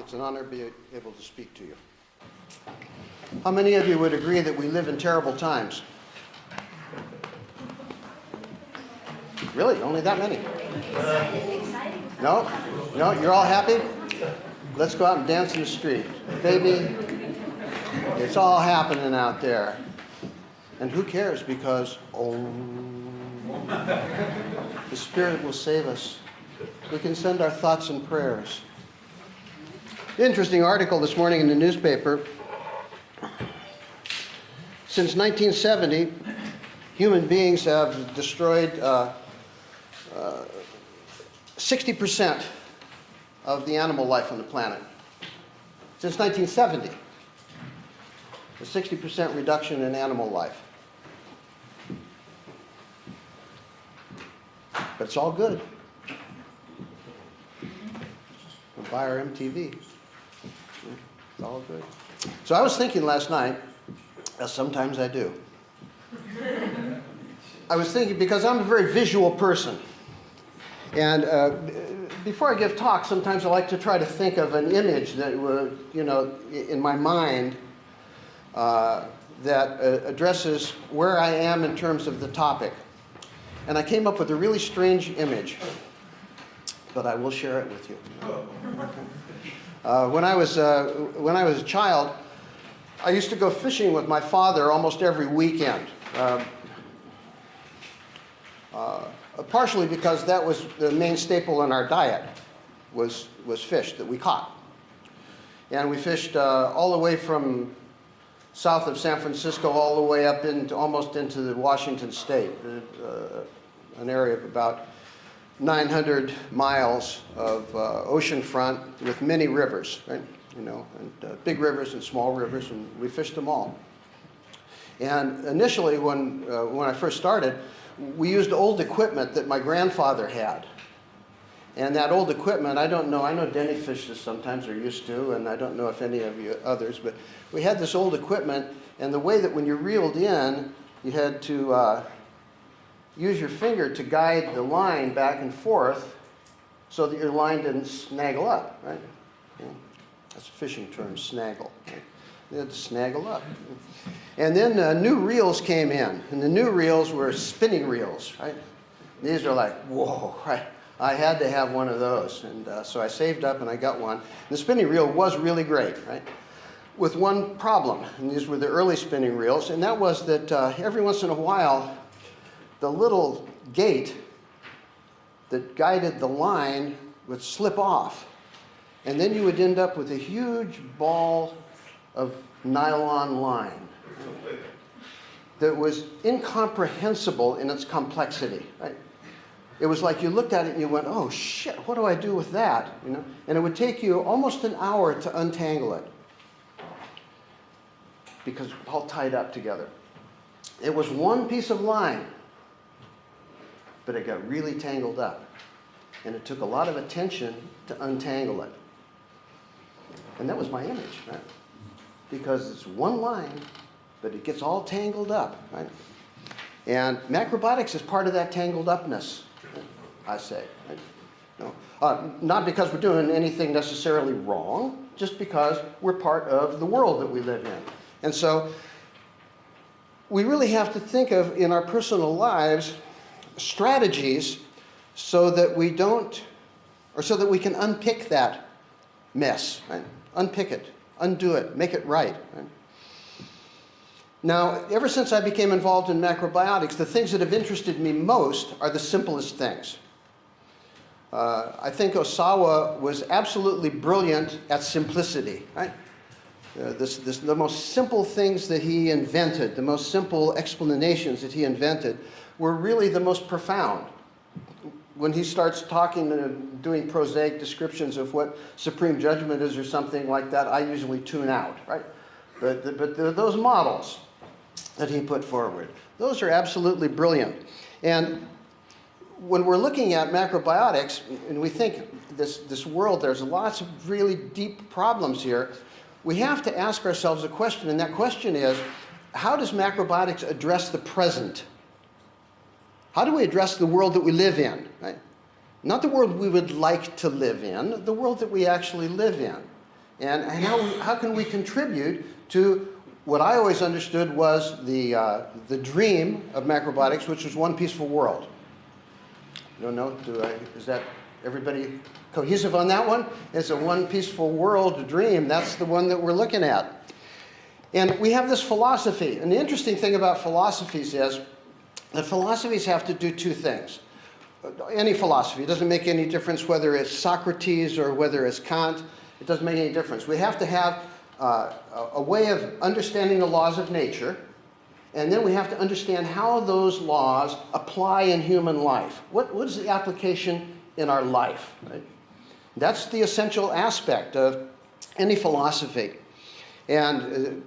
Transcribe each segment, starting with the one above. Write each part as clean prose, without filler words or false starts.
It's an honor to be able to speak to you. How many of you would agree that we live in terrible times? Really? Only that many? No? No? You're all happy? Let's go out and dance in the street. Baby, it's all happening out there. And who cares? Because, the Spirit will save us. We can send our thoughts and prayers. Interesting article this morning in the newspaper. Since 1970, human beings have destroyed 60% of the animal life on the planet. Since 1970, a 60% reduction in animal life. But it's all good. We'll buy our MTV. It's all good. So I was thinking last night, as sometimes I do. I was thinking, because I'm a very visual person. And before I give talks, sometimes I like to try to think of an image that, in my mind that addresses where I am in terms of the topic. And I came up with a really strange image, but I will share it with you. When I was a child, I used to go fishing with my father almost every weekend. Partially because that was the main staple in our diet, was fish that we caught. And we fished all the way from south of San Francisco all the way up into almost into the Washington state, an area of about 900 miles of ocean front with many rivers, right? And big rivers and small rivers, and we fished them all. And initially, when I first started, we used old equipment that my grandfather had. And that old equipment, I don't know, I know Denny fishes sometimes, or used to, and I don't know if any of you others, but we had this old equipment, and the way that when you reeled in, you had to use your finger to guide the line back and forth so that your line didn't snaggle up, right? That's a fishing term, snaggle. Right? You had to snaggle up. And then new reels came in, and the new reels were spinning reels, right? These are like, whoa, right? I had to have one of those, and so I saved up and I got one. The spinning reel was really great, right? With one problem, and these were the early spinning reels, and that was that every once in a while, the little gate that guided the line would slip off, and then you would end up with a huge ball of nylon line that was incomprehensible in its complexity, right? It was like you looked at it and you went, oh shit, what do I do with that? And it would take you almost an hour to untangle it because it's all tied up together. It was one piece of line, but it got really tangled up. And it took a lot of attention to untangle it. And that was my image, right? Because it's one line, but it gets all tangled up, right? And macrobiotics is part of that tangled upness, I say. Right? No. Not because we're doing anything necessarily wrong, just because we're part of the world that we live in. And so we really have to think of, in our personal lives, strategies so that we don't, or so that we can unpick that mess, right? Unpick it, undo it, make it right. Now, ever since I became involved in macrobiotics, the things that have interested me most are the simplest things. I think Ohsawa was absolutely brilliant at simplicity, right? The most simple things that he invented, the most simple explanations that he invented, were really the most profound. When he starts talking and doing prosaic descriptions of what supreme judgment is or something like that, I usually tune out, right? But those models that he put forward, those are absolutely brilliant. And when we're looking at macrobiotics, and we think this world, there's lots of really deep problems here, we have to ask ourselves a question, and that question is, how does macrobiotics address the present? How do we address the world that we live in? Right? Not the world we would like to live in, the world that we actually live in. And how can we contribute to what I always understood was the dream of macrobiotics, which was one peaceful world. I don't know, is that everybody cohesive on that one? It's a one peaceful world dream. That's the one that we're looking at. And we have this philosophy. And the interesting thing about philosophies is that philosophies have to do two things. Any philosophy, it doesn't make any difference whether it's Socrates or whether it's Kant. It doesn't make any difference. We have to have a way of understanding the laws of nature, and then we have to understand how those laws apply in human life. What is the application in our life? Right? That's the essential aspect of any philosophy. And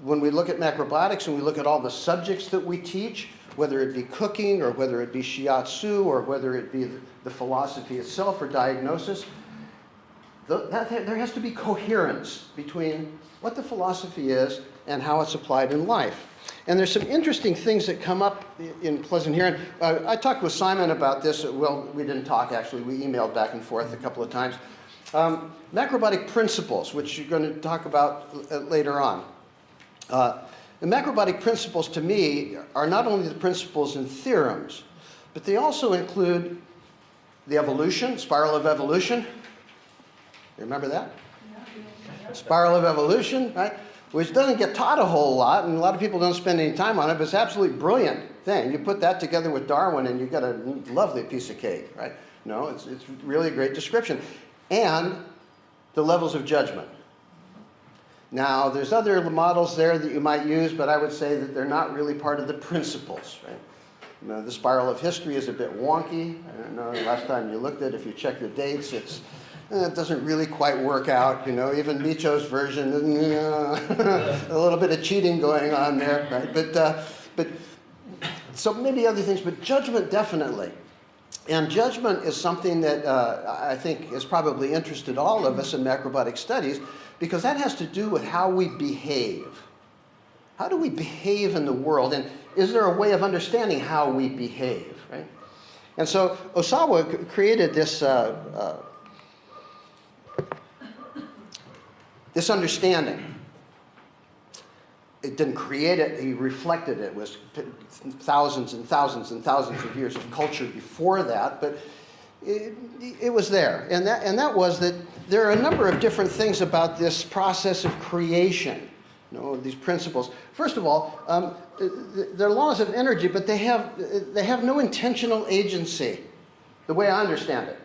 when we look at macrobiotics and we look at all the subjects that we teach, whether it be cooking or whether it be shiatsu or whether it be the philosophy itself or diagnosis, there has to be coherence between what the philosophy is and how it's applied in life. And there's some interesting things that come up in Pleasant Hill. I talked with Simon about this. Well, we didn't talk, actually. We emailed back and forth a couple of times. Macrobiotic principles, which you're going to talk about later on. The macrobiotic principles, to me, are not only the principles and theorems, but they also include the evolution, spiral of evolution. You remember that? Yeah. Spiral of evolution, right? Which doesn't get taught a whole lot, and a lot of people don't spend any time on it, but it's an absolutely brilliant thing. You put that together with Darwin, and you've got a lovely piece of cake, right? No, it's really a great description. And the levels of judgment. Now, there's other models there that you might use, but I would say that they're not really part of the principles, right? You know, the spiral of history is a bit wonky. I don't know, last time you looked at it, if you check the dates, it doesn't really quite work out. You know, even Micho's version, a little bit of cheating going on there, right? But so maybe other things, but judgment definitely. And judgment is something that I think has probably interested all of us in macrobiotic studies, because that has to do with how we behave. How do we behave in the world? And is there a way of understanding how we behave, right? And so Ohsawa created this this understanding. It didn't create it, he reflected it. It was thousands and thousands and thousands of years of culture before that, but it was there. And that was that there are a number of different things about this process of creation, you know, these principles. First of all, they're laws of energy, but they have no intentional agency, the way I understand it.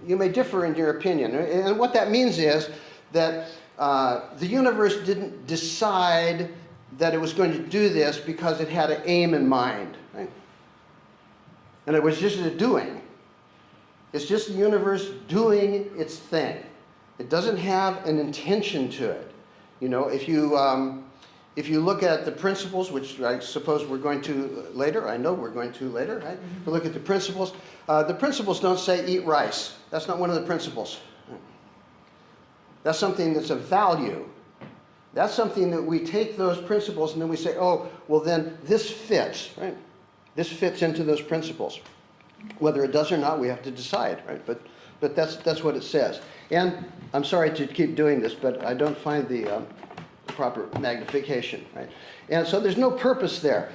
You may differ in your opinion. And what that means is that the universe didn't decide that it was going to do this because it had an aim in mind, right? And it was just a doing. It's just the universe doing its thing. It doesn't have an intention to it. You know, if you look at the principles, which I suppose we're going to later, I know we're going to later, right? If you look at the principles don't say eat rice. That's not one of the principles. That's something that's of value. That's something that we take those principles and then we say, oh, well then this fits, right? This fits into those principles. Whether it does or not, we have to decide, right? But that's what it says. And I'm sorry to keep doing this, but I don't find the proper magnification, right? And so there's no purpose there.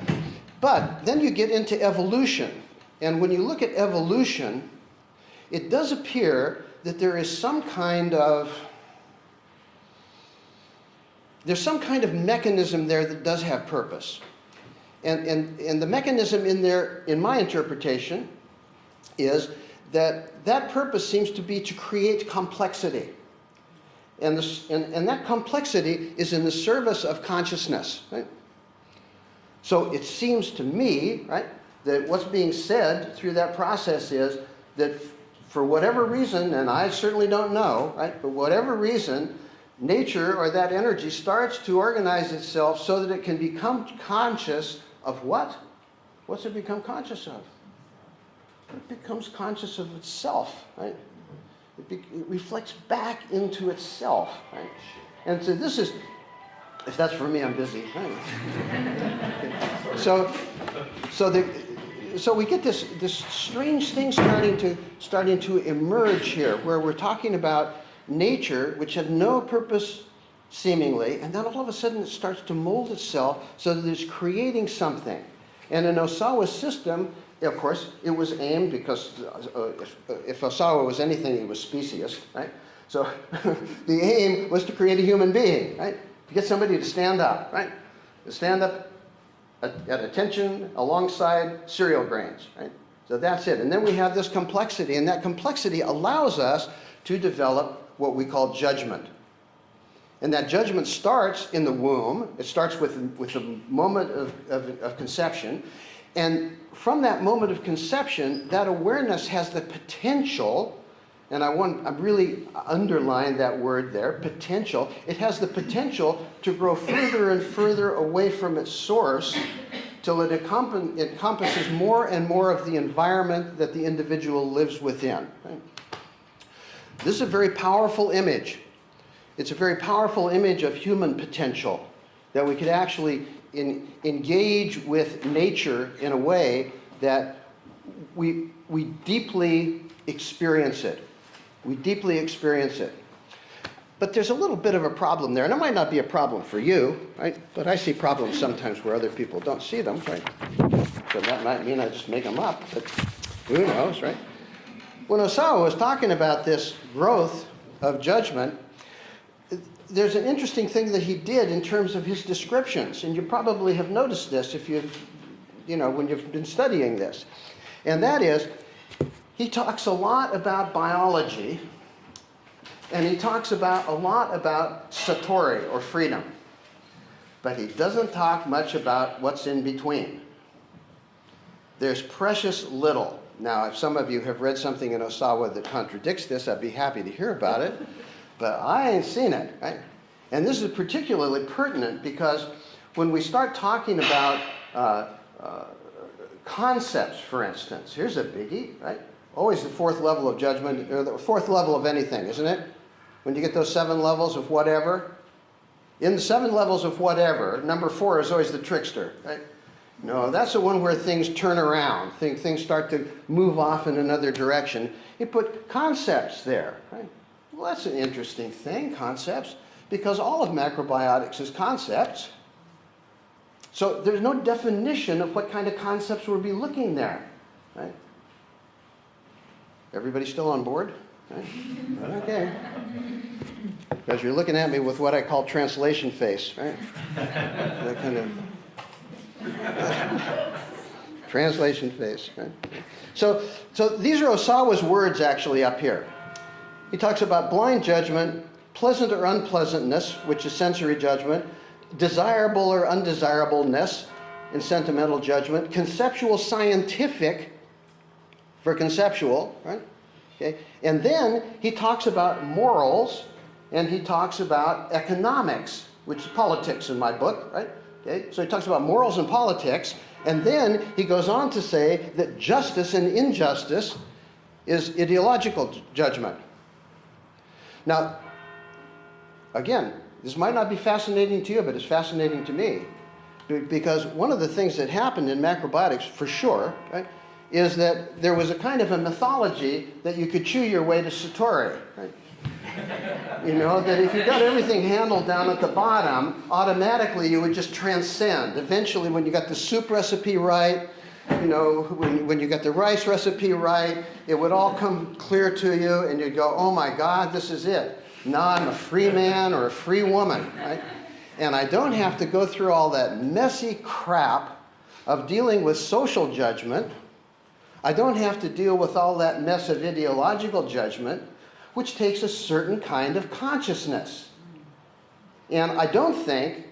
But then you get into evolution. And when you look at evolution, it does appear that there is some kind of mechanism there that does have purpose. And the mechanism in there, in my interpretation, is that purpose seems to be to create complexity. And that complexity is in the service of consciousness, right? So it seems to me, right, that what's being said through that process is that for whatever reason, and I certainly don't know, right, for whatever reason, nature or that energy starts to organize itself so that it can become conscious of what? What's it become conscious of? It becomes conscious of itself, right? It reflects back into itself, right? And so this is, if that's for me, I'm busy. Right? So we get this strange thing starting to emerge here, where we're talking about nature, which had no purpose seemingly, and then all of a sudden it starts to mold itself so that it's creating something. And in Ohsawa's system, of course, it was aimed, because if Ohsawa was anything, he was speciest, right? So the aim was to create a human being, right? To get somebody to stand up, right? To stand up at attention alongside cereal grains, right? So that's it. And then we have this complexity, and that complexity allows us to develop what we call judgment. And that judgment starts in the womb. It starts with the moment of conception. And from that moment of conception, that awareness has the potential, and I really underline that word there, potential. It has the potential to grow further and further away from its source till it encompasses more and more of the environment that the individual lives within. Right? This is a very powerful image. It's a very powerful image of human potential, that we could actually engage with nature in a way that we deeply experience it. We deeply experience it. But there's a little bit of a problem there, and it might not be a problem for you, right? But I see problems sometimes where other people don't see them, right? So that might mean I just make them up, but who knows, right? When Ohsawa was talking about this growth of judgment, there's an interesting thing that he did in terms of his descriptions, and you probably have noticed this if when you've been studying this. And that is, he talks a lot about biology, and he talks a lot about satori, or freedom. But he doesn't talk much about what's in between. There's precious little. Now, if some of you have read something in Ohsawa that contradicts this, I'd be happy to hear about it. But I ain't seen it, right? And this is particularly pertinent because when we start talking about concepts, for instance, here's a biggie, right? Always the fourth level of judgment, or the fourth level of anything, isn't it? When you get those 7 levels of whatever. In the 7 levels of whatever, number 4 is always the trickster, right? No, that's the one where things turn around, things start to move off in another direction. You put concepts there, right? Well, that's an interesting thing, concepts, because all of macrobiotics is concepts. So there's no definition of what kind of concepts we'll be looking there, right? Everybody still on board? Right? Okay. Because you're looking at me with what I call translation face, right? That kind of translation face, right? So these are Ohsawa's words actually up here. He talks about blind judgment, pleasant or unpleasantness, which is sensory judgment, desirable or undesirableness in sentimental judgment, conceptual scientific for conceptual, right? Okay. And then he talks about morals, and he talks about economics, which is politics in my book, right? Okay. So he talks about morals and politics, and then he goes on to say that justice and injustice is ideological judgment. Now, again, this might not be fascinating to you, but it's fascinating to me. Because one of the things that happened in macrobiotics, for sure, right, is that there was a kind of a mythology that you could chew your way to satori, right? You know, that if you got everything handled down at the bottom, automatically you would just transcend. Eventually, when you got the soup recipe right, you know, when you got the rice recipe right, it would all come clear to you, and you'd go, oh my God, this is it. Now I'm a free man or a free woman, right? And I don't have to go through all that messy crap of dealing with social judgment. I don't have to deal with all that mess of ideological judgment, which takes a certain kind of consciousness. And I don't think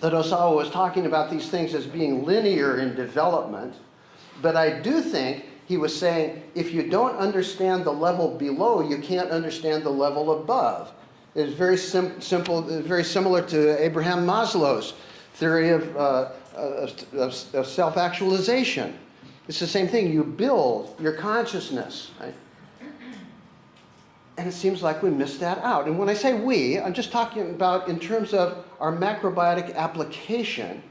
that Ohsawa was talking about these things as being linear in development, but I do think he was saying, if you don't understand the level below, you can't understand the level above. It's very simple, very similar to Abraham Maslow's theory of self-actualization. It's the same thing. You build your consciousness, right? And it seems like we missed that out. And when I say we, I'm just talking about in terms of our macrobiotic application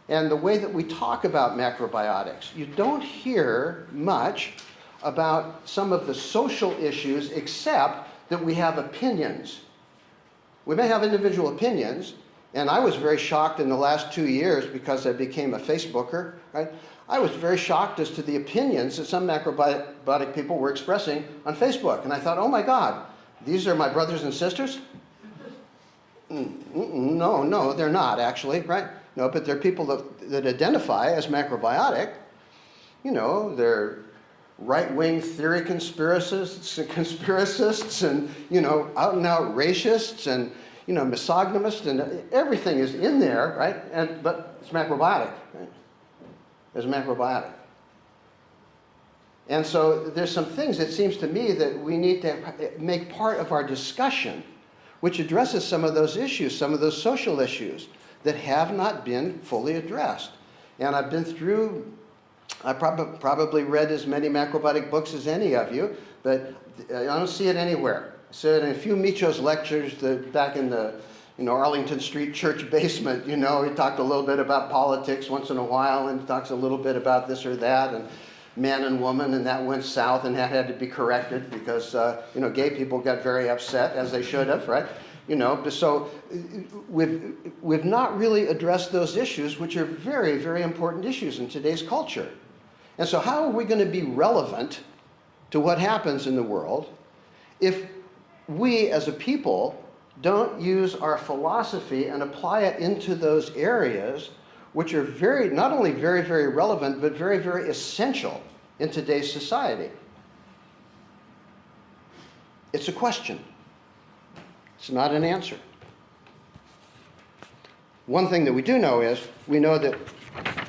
and the way that we talk about macrobiotics. You don't hear much about some of the social issues except that we have opinions. We may have individual opinions, and I was very shocked in the last 2 years because I became a Facebooker, right? I was very shocked as to the opinions that some macrobiotic people were expressing on Facebook. And I thought, oh my God, these are my brothers and sisters? No, they're not actually, right? No, but they're people that identify as macrobiotic. You know, they're right-wing theory conspiracists and, you know, out-and-out racists and, you know, misogynists, and everything is in there, right? But it's macrobiotic, right? It's macrobiotic. And so there's some things, it seems to me, that we need to make part of our discussion, which addresses some of those issues, some of those social issues that have not been fully addressed. And I've been through, I probably read as many macrobiotic books as any of you, but I don't see it anywhere. So in a few Micho's lectures back in the Arlington Street church basement, he talked a little bit about politics once in a while, and he talks a little bit about this or that, and man and woman, and that went south and that had to be corrected because, gay people got very upset, as they should have, right? So we've not really addressed those issues, which are very, very important issues in today's culture. And so how are we going to be relevant to what happens in the world if we as a people don't use our philosophy and apply it into those areas which are not only very, very relevant, but very, very essential in today's society? It's a question. It's not an answer. One thing that we do know is we know that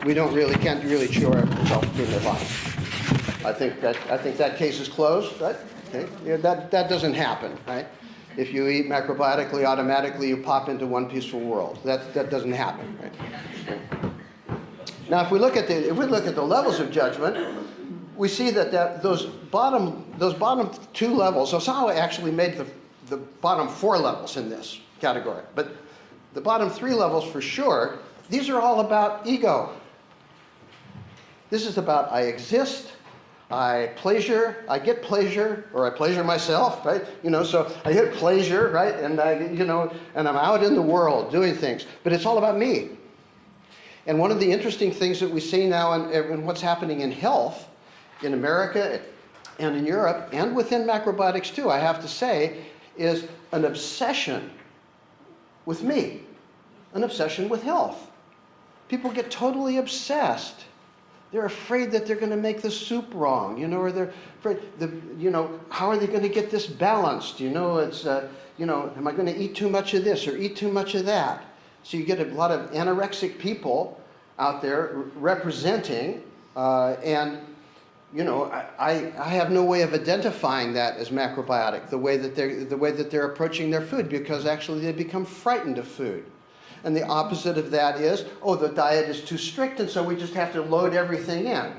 we can't really cure ourselves through nirvana. I think that case is closed, right? Okay. Yeah, that doesn't happen, right? If you eat macrobiotically, automatically you pop into one peaceful world. That doesn't happen, right? Okay. Now, if we look at the levels of judgment, we see that those bottom two levels. Ohsawa actually made the bottom 4 levels in this category, but the bottom 3 levels for sure. These are all about ego. This is about I exist, I get pleasure, or I pleasure myself, right? So I get pleasure, right? And and I'm out in the world doing things, but it's all about me. And one of the interesting things that we see now in what's happening in health in America and in Europe and within macrobiotics too, I have to say, is an obsession with me, an obsession with health. People get totally obsessed. They're afraid that they're going to make the soup wrong, or they're afraid, how are they going to get this balanced? Am I going to eat too much of this or eat too much of that? So you get a lot of anorexic people out there representing, I have no way of identifying that as macrobiotic, the way that they're approaching their food, because actually they become frightened of food. And the opposite of that is, the diet is too strict, and so we just have to load everything in,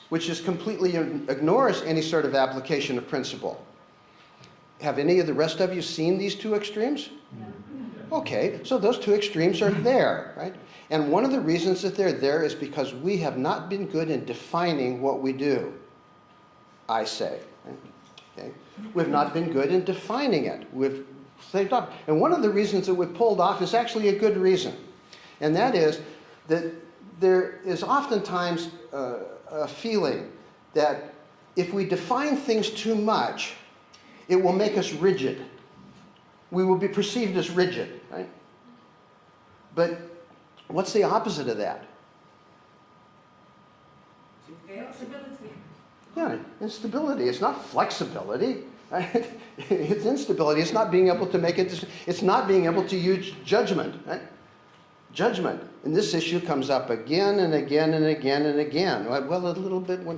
which just completely ignores any sort of application of principle. Have any of the rest of you seen these two extremes? Okay, so those two extremes are there, right? And one of the reasons that they're there is because we have not been good in defining what we do, I say. Right? Okay? We've not been good in defining it. We've saved up. And one of the reasons that we've pulled off is actually a good reason. And that is that there is oftentimes a feeling that if we define things too much, it will make us rigid. We will be perceived as rigid, right? But what's the opposite of that? Flexibility. Yeah, instability. It's not flexibility. Right? It's instability. It's not being able to make it. It's not being able to use judgment. Right? Judgment. And this issue comes up again and again and again and again. Well, a little bit of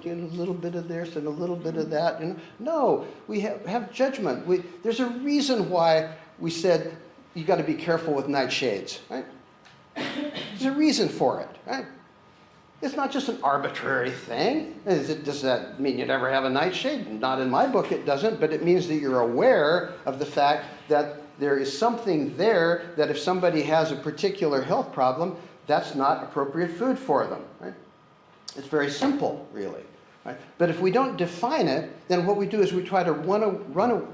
this and a little bit of that. No, we have judgment. There's a reason why we said you got to be careful with nightshades. Right? There's a reason for it. Right? It's not just an arbitrary thing. Does that mean you never have a nightshade? Not in my book, it doesn't, but it means that you're aware of the fact that there is something there that if somebody has a particular health problem, that's not appropriate food for them. Right? It's very simple, really. Right? But if we don't define it, then what we do is we try to run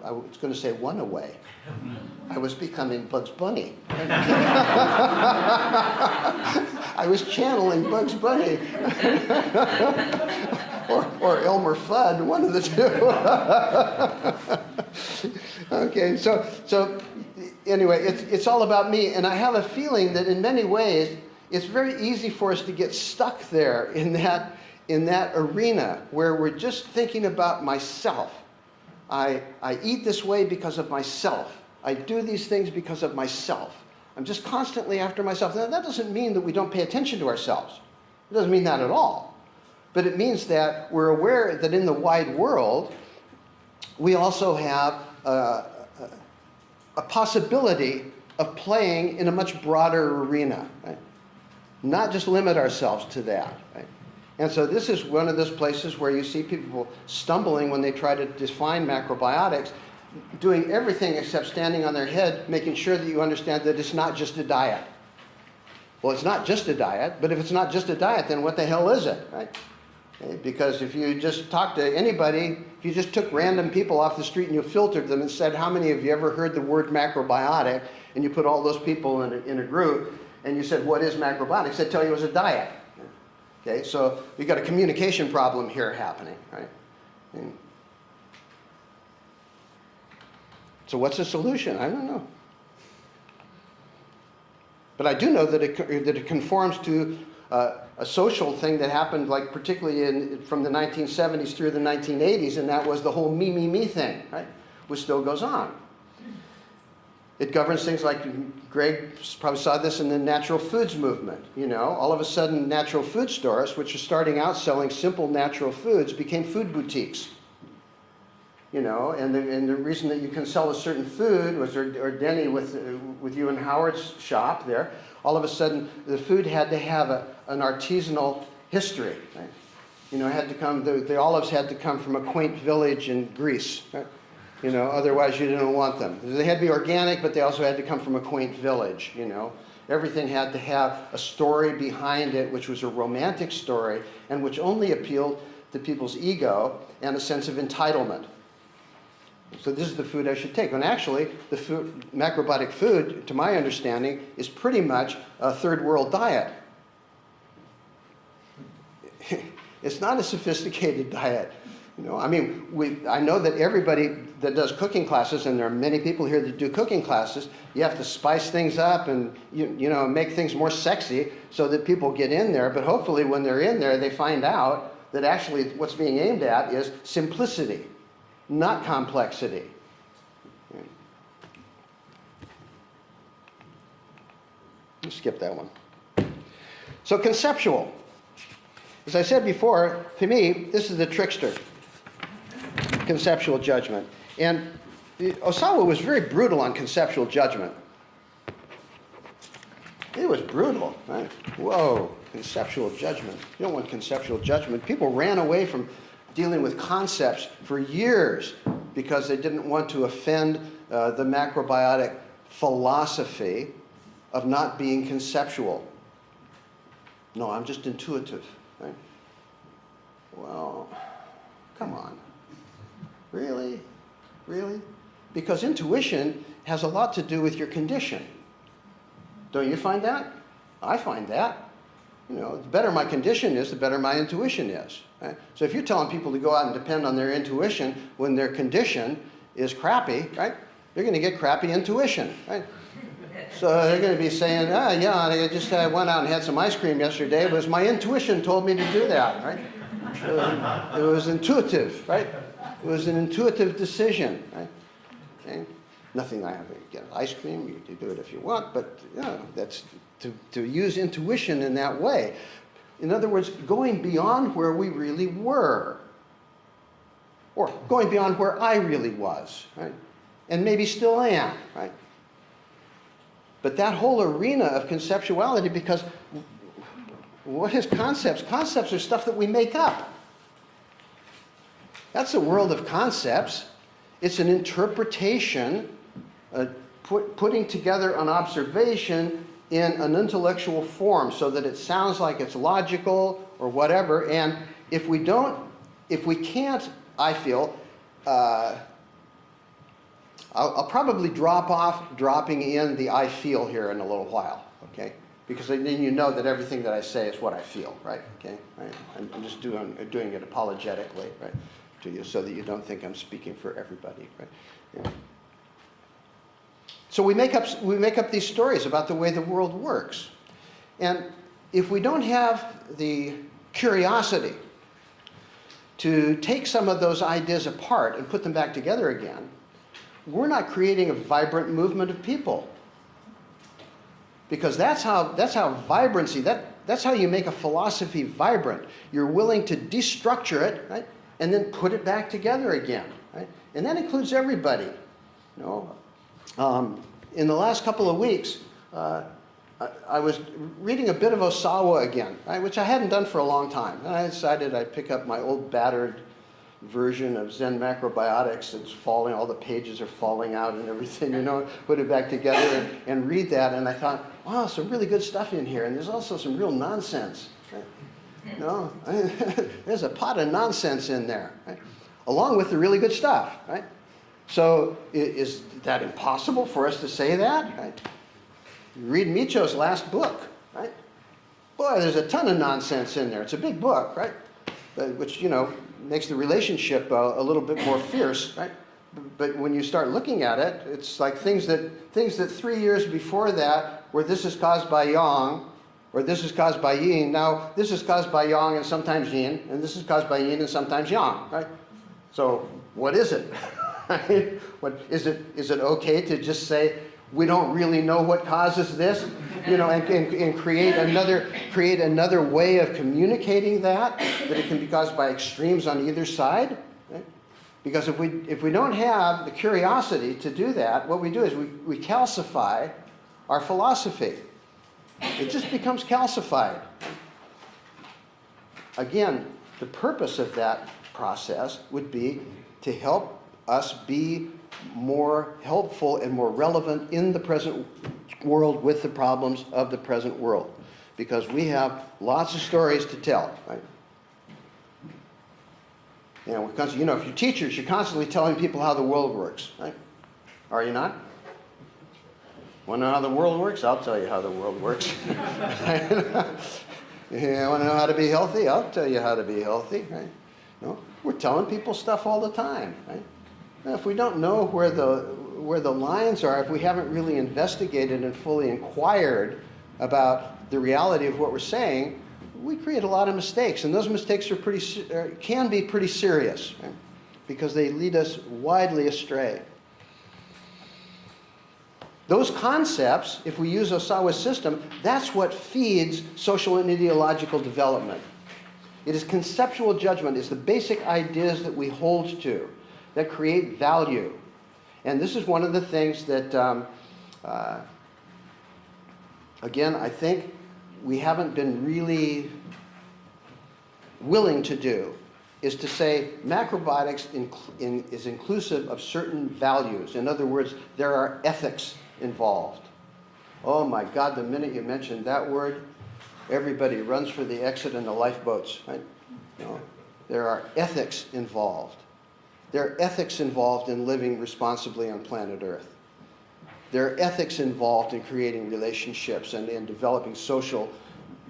I was going to say one away. I was becoming Bugs Bunny. I was channeling Bugs Bunny. or Elmer Fudd, one of the two. Okay, so anyway, it's all about me, and I have a feeling that in many ways it's very easy for us to get stuck there in that arena where we're just thinking about myself. I eat this way because of myself. I do these things because of myself. I'm just constantly after myself. Now, that doesn't mean that we don't pay attention to ourselves. It doesn't mean that at all. But it means that we're aware that in the wide world, we also have a possibility of playing in a much broader arena. Right? Not just limit ourselves to that. Right? And so this is one of those places where you see people stumbling when they try to define macrobiotics, doing everything except standing on their head, making sure that you understand that it's not just a diet. Well, it's not just a diet, but if it's not just a diet, then what the hell is it, right? Okay? Because if you just talk to anybody, if you just took random people off the street and you filtered them and said, how many of you ever heard the word macrobiotic, and you put all those people in a group, and you said, what is macrobiotics? They'd tell you it was a diet. Okay, so you've got a communication problem here happening, right? And so what's the solution? I don't know. But I do know that it conforms to a social thing that happened, like particularly from the 1970s through the 1980s, and that was the whole me, me, me thing, right? Which still goes on. It governs things like, Greg probably saw this in the natural foods movement. You know, all of a sudden natural food stores, which are starting out selling simple natural foods, became food boutiques. You know, and the reason that you can sell a certain food was, or Denny with you in Howard's shop there, all of a sudden the food had to have an artisanal history. Right? You know, it had to come, the olives had to come from a quaint village in Greece. Right? You know, otherwise you didn't want them. They had to be organic, but they also had to come from a quaint village, you know. Everything had to have a story behind it, which was a romantic story, and which only appealed to people's ego and a sense of entitlement. So this is the food I should take. When actually, the food, macrobiotic food, to my understanding, is pretty much a third world diet. It's not a sophisticated diet. You know, I mean, I know that everybody that does cooking classes, and there are many people here that do cooking classes, you have to spice things up and you know, make things more sexy so that people get in there. But hopefully when they're in there, they find out that actually what's being aimed at is simplicity, not complexity. Let's skip that one. So conceptual. As I said before, to me, this is the trickster. Conceptual judgment. And Ohsawa was very brutal on conceptual judgment. It was brutal. Right? Whoa, conceptual judgment. You don't want conceptual judgment. People ran away from dealing with concepts for years because they didn't want to offend the macrobiotic philosophy of not being conceptual. No, I'm just intuitive. Right? Well, come on. Really? Really? Because intuition has a lot to do with your condition. Don't you find that? I find that. You know, the better my condition is, the better my intuition is. Right? So if you're telling people to go out and depend on their intuition when their condition is crappy, right? They're going to get crappy intuition, right? So they're going to be saying, yeah, I went out and had some ice cream yesterday, but my intuition told me to do that, right? It was intuitive, right? It was an intuitive decision, right? Okay? Nothing I have to get ice cream. You can do it if you want, but you know, that's to use intuition in that way. In other words, going beyond where we really were, or going beyond where I really was, right? And maybe still am, right? But that whole arena of conceptuality, because what is concepts? Concepts are stuff that we make up. That's a world of concepts. It's an interpretation, putting together an observation in an intellectual form so that it sounds like it's logical or whatever. And if we don't if we can't, I feel, I'll probably drop off dropping in the I feel here in a little while, okay? Because then you know that everything that I say is what I feel, right? Okay, right? I'm just doing it apologetically, right, to you, so that you don't think I'm speaking for everybody, right? Yeah. So we make up these stories about the way the world works, and if we don't have the curiosity to take some of those ideas apart and put them back together again, we're not creating a vibrant movement of people. Because that's how vibrancy, that's how you make a philosophy vibrant. You're willing to destructure it, right, and then put it back together again, right? And that includes everybody. You know, in the last couple of weeks, I was reading a bit of Ohsawa again, right, which I hadn't done for a long time. And I decided I'd pick up my old battered version of Zen Macrobiotics. It's falling, all the pages are falling out and everything, you know, put it back together and read that. And I thought, wow, some really good stuff in here. And there's also some real nonsense. Right? No, there's a pot of nonsense in there, right? Along with the really good stuff, right? So is that impossible for us to say that, right? Read Micho's last book, right? Boy, there's a ton of nonsense in there. It's a big book, right? Which, you know, makes the relationship a little bit more fierce, right? But when you start looking at it, it's like things that 3 years before that, where this is caused by yang, or this is caused by yin. Now this is caused by yang and sometimes yin, and this is caused by yin and sometimes yang, right? So what is it? Right? What is it? Is it okay to just say we don't really know what causes this, you know, and create another way of communicating that it can be caused by extremes on either side? Right? Because if we don't have the curiosity to do that, what we do is we calcify our philosophy. It just becomes calcified. Again, the purpose of that process would be to help us be more helpful and more relevant in the present world with the problems of the present world. Because we have lots of stories to tell, right? You know, if you're teachers, you're constantly telling people how the world works, right? Are you not? Want to know how the world works? I'll tell you how the world works. You want to know how to be healthy? I'll tell you how to be healthy, right? No, we're telling people stuff all the time, right? Now, if we don't know where the lines are, if we haven't really investigated and fully inquired about the reality of what we're saying, we create a lot of mistakes, and those mistakes can be pretty serious, right? Because they lead us widely astray. Those concepts, if we use Ohsawa's system, that's what feeds social and ideological development. It is conceptual judgment, it's the basic ideas that we hold to that create value. And this is one of the things that, again, I think we haven't been really willing to do, is to say macrobiotics is inclusive of certain values. In other words, there are ethics involved. Oh my God, the minute you mention that word, everybody runs for the exit in the lifeboats, right? No, there are ethics involved. There are ethics involved in living responsibly on planet Earth. There are ethics involved in creating relationships and in developing social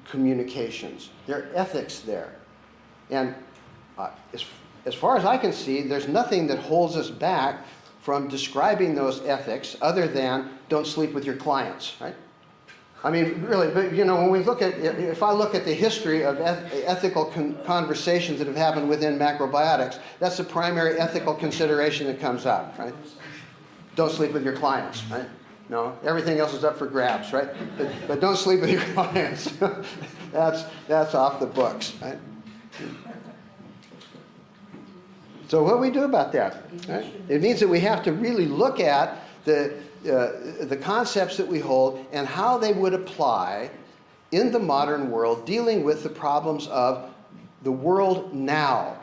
communications. There are ethics there. And as far as I can see, there's nothing that holds us back from describing those ethics other than don't sleep with your clients, right? I mean, really, but you know, when we look at, if I look at the history of ethical conversations that have happened within macrobiotics, that's the primary ethical consideration that comes up, right? Don't sleep with your clients, right? No, everything else is up for grabs, right? But don't sleep with your clients. That's off the books, right? So what do we do about that? Right? It means that we have to really look at the concepts that we hold and how they would apply in the modern world, dealing with the problems of the world now.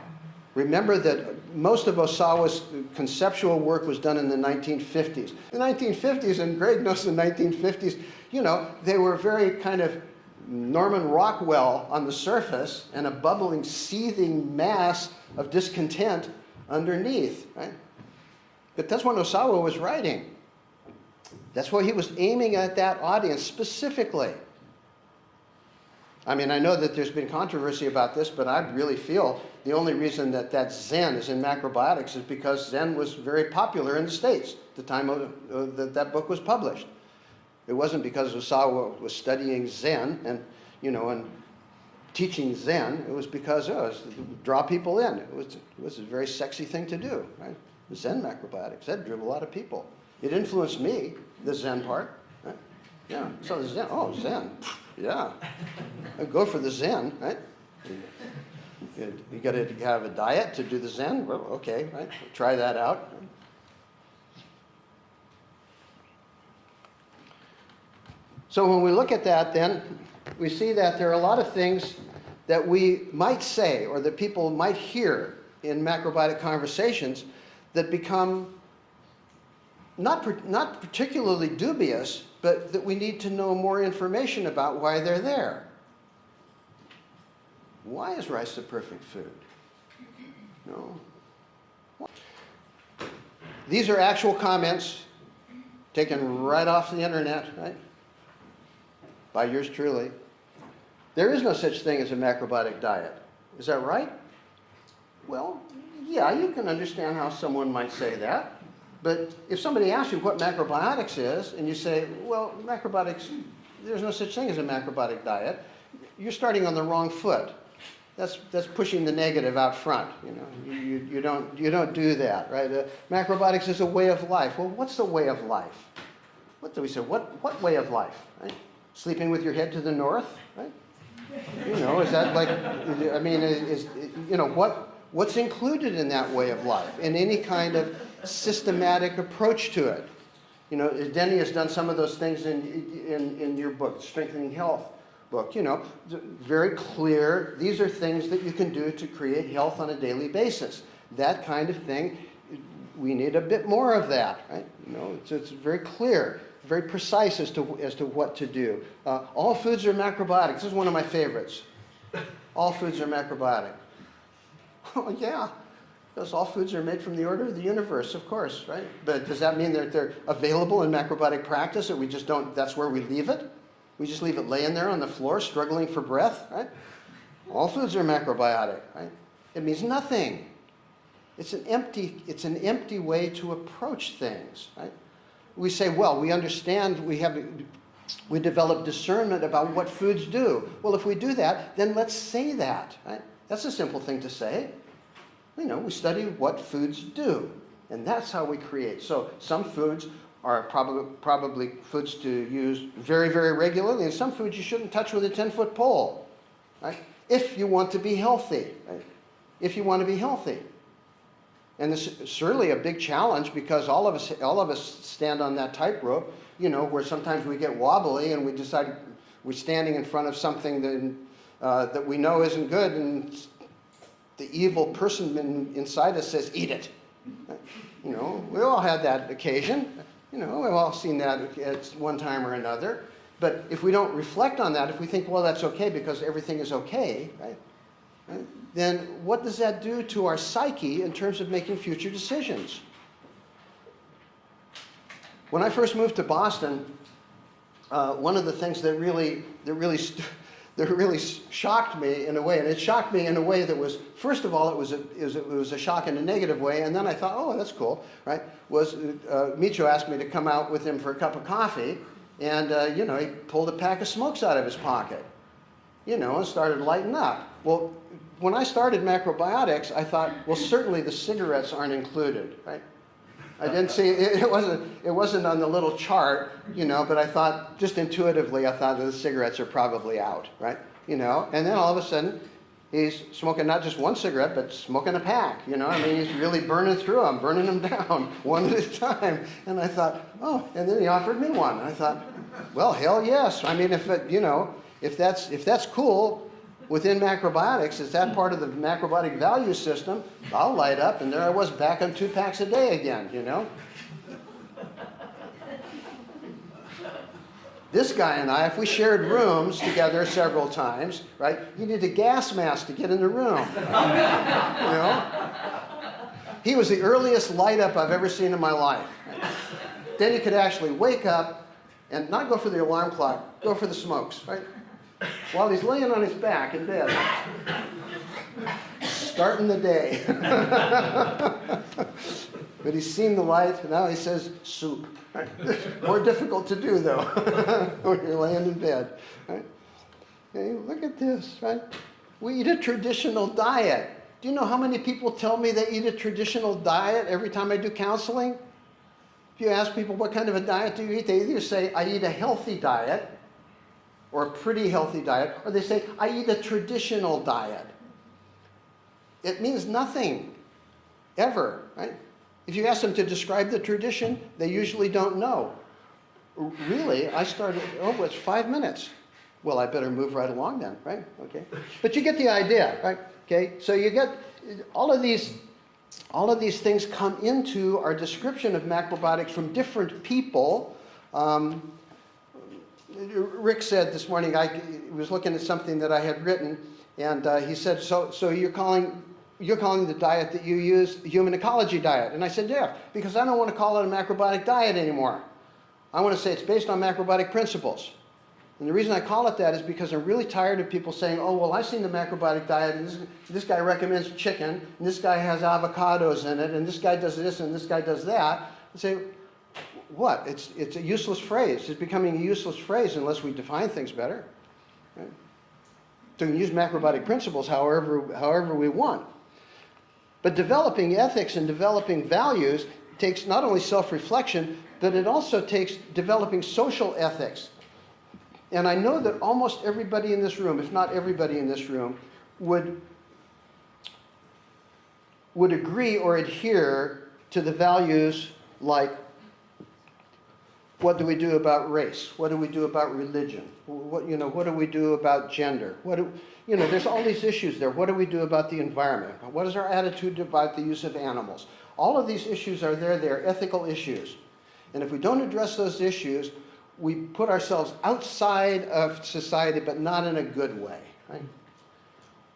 Remember that most of Ohsawa's conceptual work was done in the 1950s. The 1950s, and Greg knows the 1950s, you know, they were very kind of Norman Rockwell on the surface and a bubbling, seething mass of discontent underneath, right? But that's what Ohsawa was writing. That's why he was aiming at that audience specifically. I mean, I know that there's been controversy about this, but I really feel the only reason that Zen is in Macrobiotics is because Zen was very popular in the States at the time that book was published. It wasn't because Ohsawa was studying Zen and teaching Zen. It was because it was to draw people in. It was a very sexy thing to do, right? Zen Macrobiotics, that drew a lot of people. It influenced me, the Zen part. Right? Yeah, so the Zen, Zen, yeah. I'd go for the Zen, right? You got to have a diet to do the Zen? Well, okay, right? Try that out. So when we look at that, then, we see that there are a lot of things that we might say or that people might hear in macrobiotic conversations that become not particularly dubious, but that we need to know more information about why they're there. Why is rice the perfect food? No. These are actual comments taken right off the internet, right? By yours truly. There is no such thing as a macrobiotic diet. Is that right? Well, yeah, you can understand how someone might say that. But if somebody asks you what macrobiotics is, and you say, well, macrobiotics, there's no such thing as a macrobiotic diet, you're starting on the wrong foot. That's pushing the negative out front. You don't do that, right? Macrobiotics is a way of life. Well, what's the way of life? What do we say? What way of life? Right? Sleeping with your head to the north, right? Is that like? I mean, what's included in that way of life? In any kind of systematic approach to it. Denny has done some of those things in your book, Strengthening Health book. Very clear. These are things that you can do to create health on a daily basis. That kind of thing. We need a bit more of that, right? It's very clear, very precise as to what to do. All foods are macrobiotic. This is one of my favorites. All foods are macrobiotic. Oh yeah. Because all foods are made from the order of the universe, of course, right? But does that mean that they're available in macrobiotic practice, that we just don't, that's where we leave it? We just leave it laying there on the floor, struggling for breath, right? All foods are macrobiotic, right? It means nothing. It's an empty way to approach things, right? We say, well, we understand, we develop discernment about what foods do. Well, if we do that, then let's say that, right? That's a simple thing to say. We study what foods do, and that's how we create. So some foods are probably foods to use very, very regularly, and some foods you shouldn't touch with a 10-foot pole, right? If you want to be healthy, right? If you want to be healthy. And this is certainly a big challenge because all of us stand on that tightrope, where sometimes we get wobbly and we decide we're standing in front of something that we know isn't good, and the evil person inside us says, eat it. We all had that occasion. We've all seen that at one time or another. But if we don't reflect on that, if we think, well, that's okay because everything is okay, right? Then what does that do to our psyche in terms of making future decisions? When I first moved to Boston, one of the things that really shocked me in a way, and it shocked me in a way that was, first of all, it was a shock in a negative way, and then I thought, oh, that's cool, right? Was Micho asked me to come out with him for a cup of coffee, and he pulled a pack of smokes out of his pocket, and started lighting up. Well, when I started macrobiotics, I thought, well, certainly the cigarettes aren't included, right? I didn't see it wasn't on the little chart, but I thought, just intuitively, I thought that the cigarettes are probably out, right? And then all of a sudden he's smoking not just one cigarette, but smoking a pack, he's really burning through them, burning them down one at a time. And I thought, oh, and then he offered me one. I thought, well, hell yes. I mean, if that's cool within macrobiotics, is that part of the macrobiotic value system, I'll light up, and there I was back on 2 packs a day again, This guy and I, if we shared rooms together several times, right, you need a gas mask to get in the room. You know? He was the earliest light up I've ever seen in my life. Then you could actually wake up and not go for the alarm clock, go for the smokes, right? While he's laying on his back in bed, starting the day. But he's seen the light, and now he says soup. Right? More difficult to do, though, when you're laying in bed. Right? Okay, look at this, right? We eat a traditional diet. Do you know how many people tell me they eat a traditional diet every time I do counseling? If you ask people, what kind of a diet do you eat? They either say, I eat a healthy diet, or a pretty healthy diet, or they say, I eat a traditional diet. It means nothing, ever, right? If you ask them to describe the tradition, they usually don't know. Really, I started, it's 5 minutes. Well, I better move right along then, right? Okay. But you get the idea, right? Okay. So you get all of these things come into our description of macrobiotics from different people. Rick said this morning, I was looking at something that I had written, and he said, so you're calling the diet that you use the human ecology diet. And I said, yeah, because I don't want to call it a macrobiotic diet anymore. I want to say it's based on macrobiotic principles. And the reason I call it that is because I'm really tired of people saying, oh, well, I've seen the macrobiotic diet, and this guy recommends chicken, and this guy has avocados in it, and this guy does this, and this guy does that. I say, what? It's a useless phrase. It's becoming a useless phrase unless we define things better. Right? So we can use macrobiotic principles however we want. But developing ethics and developing values takes not only self-reflection, but it also takes developing social ethics. And I know that almost everybody in this room, if not everybody in this room, would agree or adhere to the values like, what do we do about race? What do we do about religion? What do we do about gender? There's all these issues there. What do we do about the environment? What is our attitude about the use of animals? All of these issues are there. They're ethical issues. And if we don't address those issues, we put ourselves outside of society, but not in a good way. Right?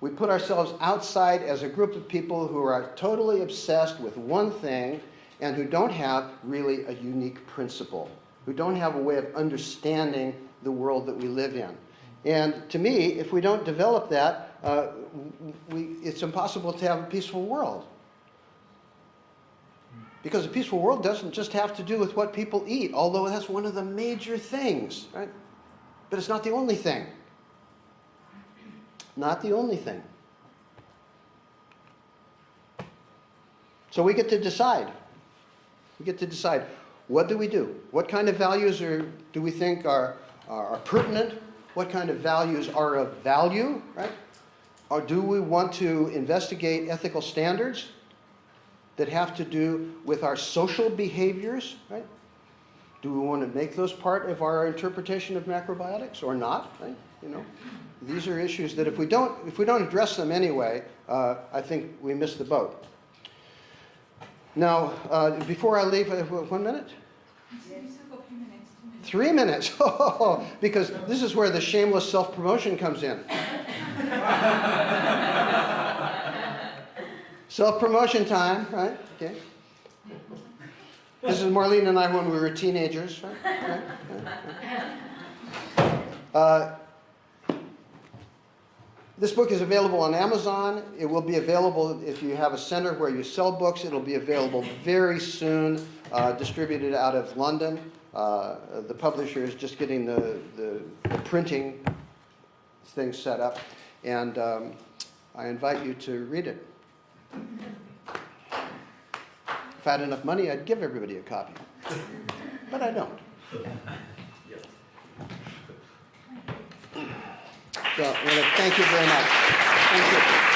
We put ourselves outside as a group of people who are totally obsessed with one thing and who don't have really a unique principle, who don't have a way of understanding the world that we live in. And to me, if we don't develop that, it's impossible to have a peaceful world. Because a peaceful world doesn't just have to do with what people eat, although that's one of the major things, right? But it's not the only thing. Not the only thing. So we get to decide. We get to decide, what do we do? What kind of values do we think are pertinent? What kind of values are of value, right? Or do we want to investigate ethical standards that have to do with our social behaviors, right? Do we want to make those part of our interpretation of macrobiotics or not, right? These are issues that if we don't address them anyway, I think we miss the boat. Now, before I leave, 1 minute? 3 minutes. Because this is where the shameless self-promotion comes in. Self-promotion time, right? Okay. This is Marlene and I when we were teenagers, right? This book is available on Amazon. It will be available if you have a center where you sell books. It'll be available very soon, distributed out of London. The publisher is just getting the printing thing set up, and I invite you to read it. If I had enough money, I'd give everybody a copy. But I don't. So I want to thank you very much. Thank you.